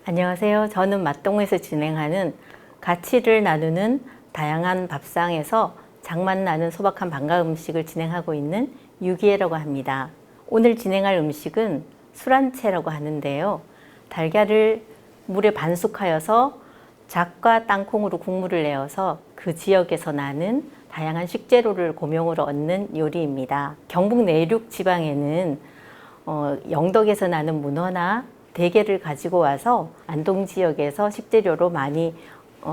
안녕하세요. 저는 맛동에서 진행하는 가치를 나누는 다양한 밥상에서 장맛 나는 소박한 반가 음식을 진행하고 있는 유기애라고 합니다. 오늘 진행할 음식은 술안채라고 하는데요. 달걀을 물에 반숙하여서 잣과 땅콩으로 국물을 내어서 그 지역에서 나는 다양한 식재료를 고명으로 얻는 요리입니다. 경북 내륙 지방에는 영덕에서 나는 문어나 대게를 가지고 와서 안동 지역에서 식재료로 많이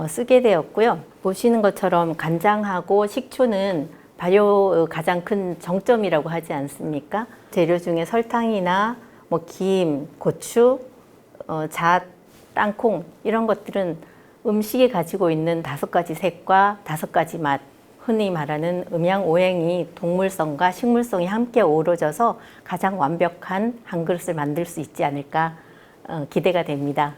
쓰게 되었고요. 보시는 것처럼 간장하고 식초는 발효의 가장 큰 정점이라고 하지 않습니까? 재료 중에 설탕이나 김, 고추, 잣, 땅콩 이런 것들은 음식이 가지고 있는 5가지 색과 5가지 맛, 흔히 말하는 음양오행이 동물성과 식물성이 함께 어우러져서 가장 완벽한 한 그릇을 만들 수 있지 않을까 기대가 됩니다.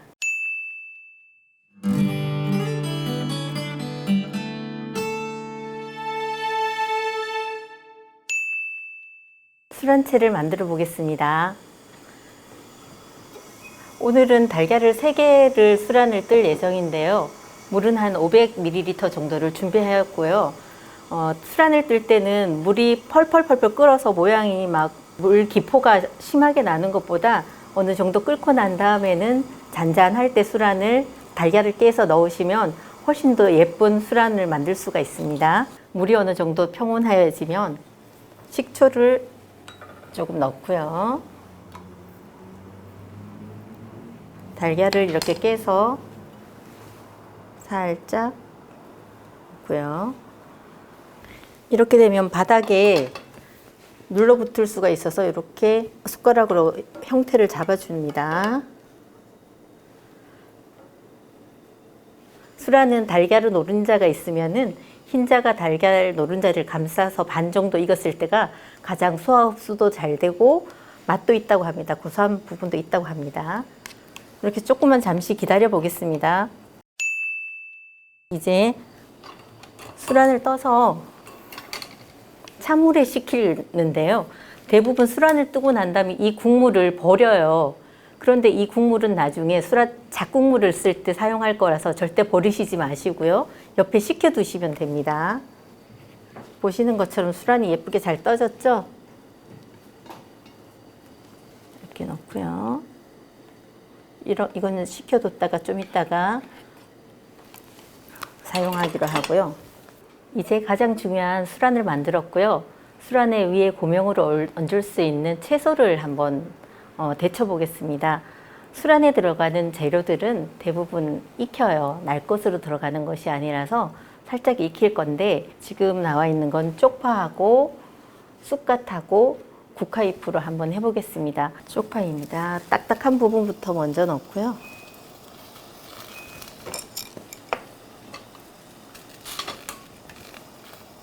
술안채를 만들어 보겠습니다. 오늘은 달걀을 3개를 술안을 뜰 예정인데요. 물은 한 500ml 정도를 준비하였고요. 술안을 뜰 때는 물이 펄펄펄펄 끓어서 모양이 막 물 기포가 심하게 나는 것보다 어느 정도 끓고 난 다음에는 잔잔할 때 술안을 달걀을 깨서 넣으시면 훨씬 더 예쁜 술안을 만들 수가 있습니다. 물이 어느 정도 평온하여지면 식초를 조금 넣고요. 달걀을 이렇게 깨서 살짝 넣고요. 이렇게 되면 바닥에 눌러붙을 수가 있어서 이렇게 숟가락으로 형태를 잡아줍니다. 술안은 달걀의 노른자가 있으면은 흰자가 달걀 노른자를 감싸서 반 정도 익었을 때가 가장 소화 흡수도 잘 되고 맛도 있다고 합니다. 고소한 부분도 있다고 합니다. 이렇게 조금만 잠시 기다려 보겠습니다. 이제 술안을 떠서 찬물에 식히는데요. 대부분 술안을 뜨고 난 다음에 이 국물을 버려요. 그런데 이 국물은 나중에 술안 잡국물을 쓸 때 사용할 거라서 절대 버리시지 마시고요. 옆에 식혀 두시면 됩니다. 보시는 것처럼 술안이 예쁘게 잘 떠졌죠? 이렇게 넣고요. 이거는 식혀뒀다가 좀 있다가 사용하기로 하고요. 이제 가장 중요한 술안을 만들었고요. 술안에 위에 고명으로 얹을 수 있는 채소를 한번 데쳐 보겠습니다. 술안에 들어가는 재료들은 대부분 익혀요. 날 것으로 들어가는 것이 아니라서 살짝 익힐 건데 지금 나와 있는 건 쪽파하고 쑥갓하고 국화잎으로 한번 해보겠습니다. 쪽파입니다. 딱딱한 부분부터 먼저 넣고요.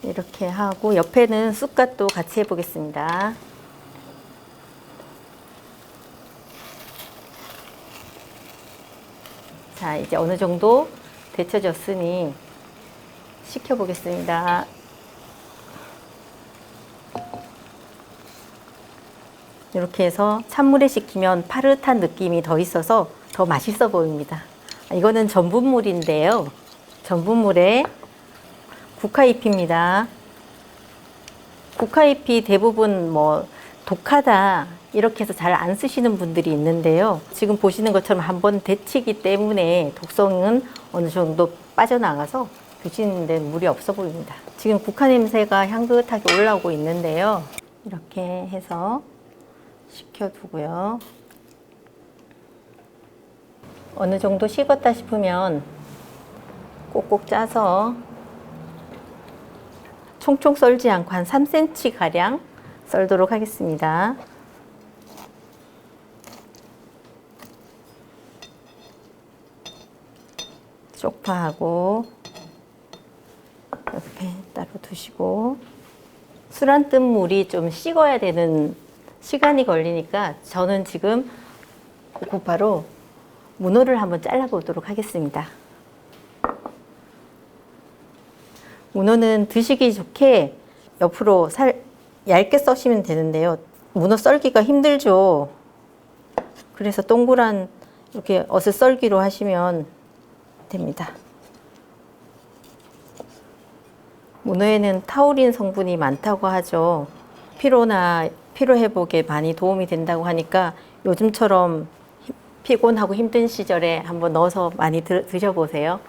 이렇게 하고 옆에는 쑥갓도 같이 해보겠습니다. 자, 이제 어느 정도 데쳐졌으니 식혀보겠습니다. 이렇게 해서 찬물에 식히면 파릇한 느낌이 더 있어서 더 맛있어 보입니다. 이거는 전분물인데요. 전분물에 국화잎입니다. 국화잎이 대부분 독하다 이렇게 해서 잘 안 쓰시는 분들이 있는데요. 지금 보시는 것처럼 한번 데치기 때문에 독성은 어느 정도 빠져나가서 드시는 데 무리 없어 보입니다. 지금 국화 냄새가 향긋하게 올라오고 있는데요. 이렇게 해서 식혀두고요. 어느 정도 식었다 싶으면 꼭꼭 짜서 총총 썰지 않고 한 3cm 가량 썰도록 하겠습니다. 쪽파하고 옆에 따로 두시고, 술안 뜬 물이 좀 식어야 되는 시간이 걸리니까 저는 지금 곧바로 문어를 한번 잘라보도록 하겠습니다. 문어는 드시기 좋게 옆으로 얇게 써시면 되는데요. 문어 썰기가 힘들죠. 그래서 동그란 이렇게 어슷 썰기로 하시면 됩니다. 문어에는 타우린 성분이 많다고 하죠. 피로 회복에 많이 도움이 된다고 하니까 요즘처럼 피곤하고 힘든 시절에 한번 넣어서 많이 드셔보세요.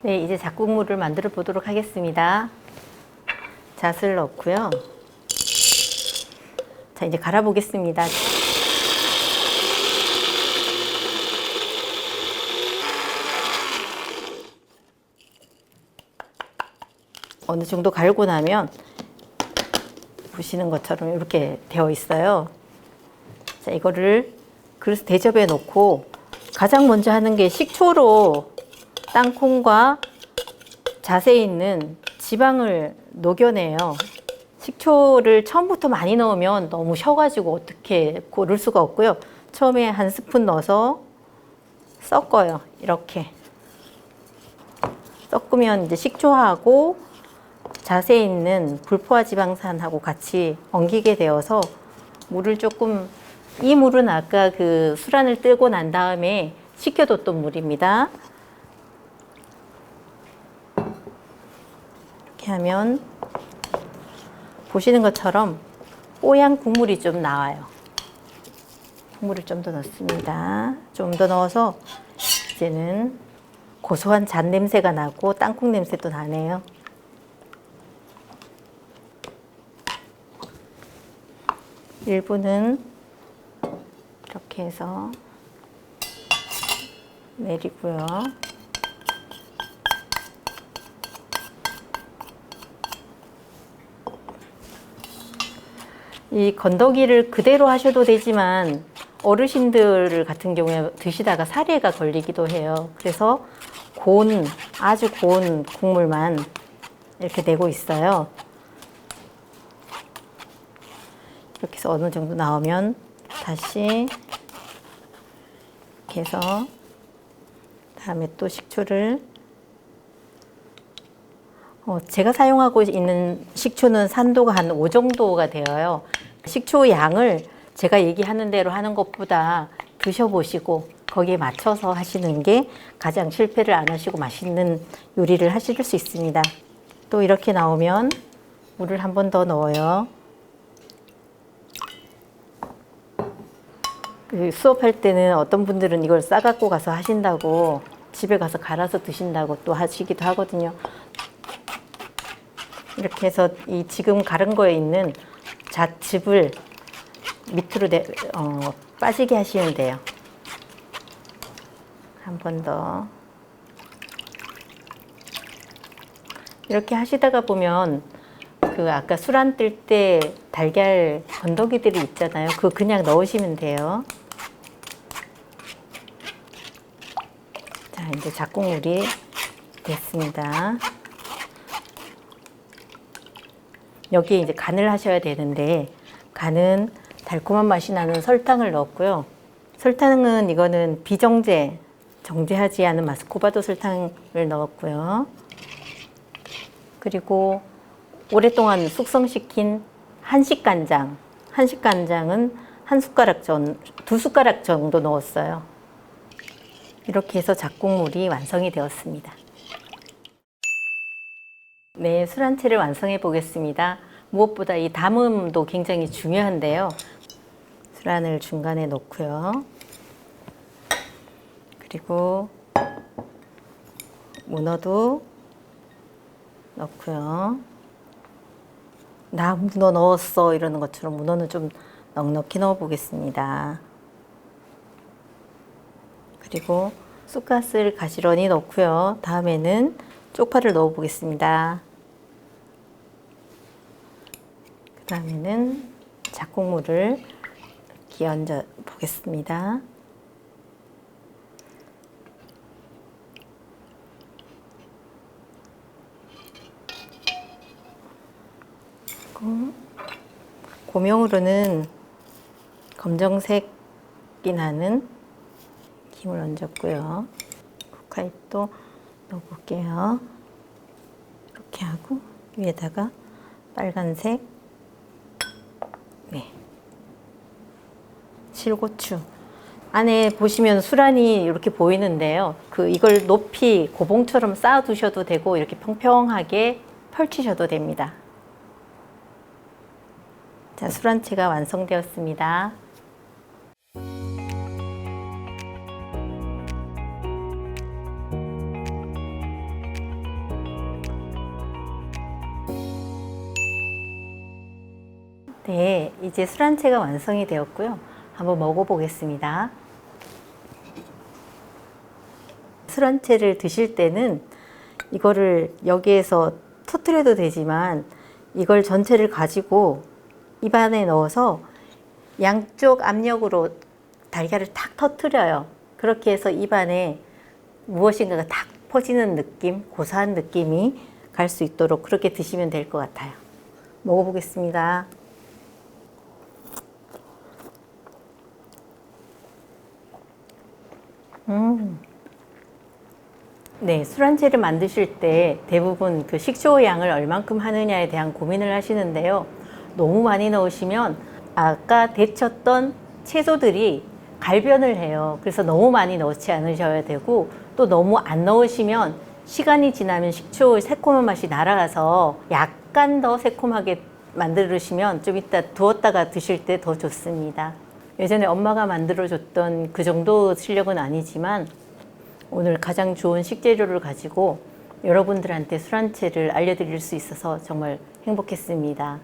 네, 이제 잡곡물을 만들어 보도록 하겠습니다. 잣을 넣고요. 자, 이제 갈아 보겠습니다. 어느 정도 갈고 나면 보시는 것처럼 이렇게 되어 있어요. 자, 이거를 그릇 대접에 놓고 가장 먼저 하는 게 식초로 땅콩과 잣에 있는 지방을 녹여내요. 식초를 처음부터 많이 넣으면 너무 셔가지고 어떻게 고를 수가 없고요. 처음에 한 스푼 넣어서 섞어요. 이렇게 섞으면 이제 식초하고 잣에 있는 불포화 지방산하고 같이 엉기게 되어서 물을 조금, 이 물은 아까 그 수란을 뜨고 난 다음에 식혀뒀던 물입니다. 이렇게 하면 보시는 것처럼 뽀얀 국물이 좀 나와요. 국물을 좀 더 넣습니다. 좀 더 넣어서 이제는 고소한 잣 냄새가 나고 땅콩 냄새도 나네요. 일부는 이렇게 해서 내리고요. 이 건더기를 그대로 하셔도 되지만 어르신들 같은 경우에 드시다가 사리가 걸리기도 해요. 그래서 아주 고운 국물만 이렇게 내고 있어요. 이렇게 해서 어느 정도 나오면 다시 이렇게 해서 다음에 또 식초를 제가 사용하고 있는 식초는 산도가 한 5 정도가 되어요. 식초 양을 제가 얘기하는 대로 하는 것보다 드셔보시고 거기에 맞춰서 하시는 게 가장 실패를 안 하시고 맛있는 요리를 하실 수 있습니다. 또 이렇게 나오면 물을 한 번 더 넣어요. 수업할 때는 어떤 분들은 이걸 싸갖고 가서 하신다고, 집에 가서 갈아서 드신다고 또 하시기도 하거든요. 이렇게 해서 이 지금 갈은 거에 있는 잣즙을 밑으로 빠지게 하시면 돼요. 한 번 더. 이렇게 하시다가 보면 그 아까 수란 뜰 때 달걀 건더기들이 있잖아요. 그거 그냥 넣으시면 돼요. 자, 이제 잡곡물이 됐습니다. 여기에 이제 간을 하셔야 되는데, 간은 달콤한 맛이 나는 설탕을 넣었고요. 설탕은 이거는 비정제, 정제하지 않은 마스코바도 설탕을 넣었고요. 그리고 오랫동안 숙성시킨 한식간장. 한식간장은 한 숟가락 2숟가락 정도 넣었어요. 이렇게 해서 잡곡물이 완성이 되었습니다. 네, 술안채를 완성해 보겠습니다. 무엇보다 이 담음도 굉장히 중요한데요. 술안을 중간에 넣고요. 그리고 문어도 넣고요. 나 문어 넣었어 이러는 것처럼 문어는 좀 넉넉히 넣어 보겠습니다. 그리고 쑥갓을 가지런히 넣고요. 다음에는 쪽파를 넣어 보겠습니다. 그 다음에는 잡곡물을 끼얹어 보겠습니다. 고명으로는 검정색이 나는 힘을 얹었고요. 코카잎도 넣어볼게요. 이렇게 하고 위에다가 빨간색, 네, 실고추. 안에 보시면 수란이 이렇게 보이는데요. 이걸 높이 고봉처럼 쌓아 두셔도 되고 이렇게 평평하게 펼치셔도 됩니다. 자, 수란채가 완성되었습니다. 네, 이제 수란채가 완성이 되었고요. 한번 먹어보겠습니다. 수란채를 드실 때는 이거를 여기에서 터뜨려도 되지만 이걸 전체를 가지고 입안에 넣어서 양쪽 압력으로 달걀을 탁 터뜨려요. 그렇게 해서 입안에 무엇인가가 탁 퍼지는 느낌, 고소한 느낌이 갈 수 있도록 그렇게 드시면 될 것 같아요. 먹어보겠습니다. 네, 술안채를 만드실 때 대부분 그 식초 양을 얼만큼 하느냐에 대한 고민을 하시는데요. 너무 많이 넣으시면 아까 데쳤던 채소들이 갈변을 해요. 그래서 너무 많이 넣지 않으셔야 되고, 또 너무 안 넣으시면 시간이 지나면 식초의 새콤한 맛이 날아가서 약간 더 새콤하게 만들으시면 좀 이따 두었다가 드실 때 더 좋습니다. 예전에 엄마가 만들어줬던 그 정도 실력은 아니지만 오늘 가장 좋은 식재료를 가지고 여러분들한테 술안채를 알려드릴 수 있어서 정말 행복했습니다.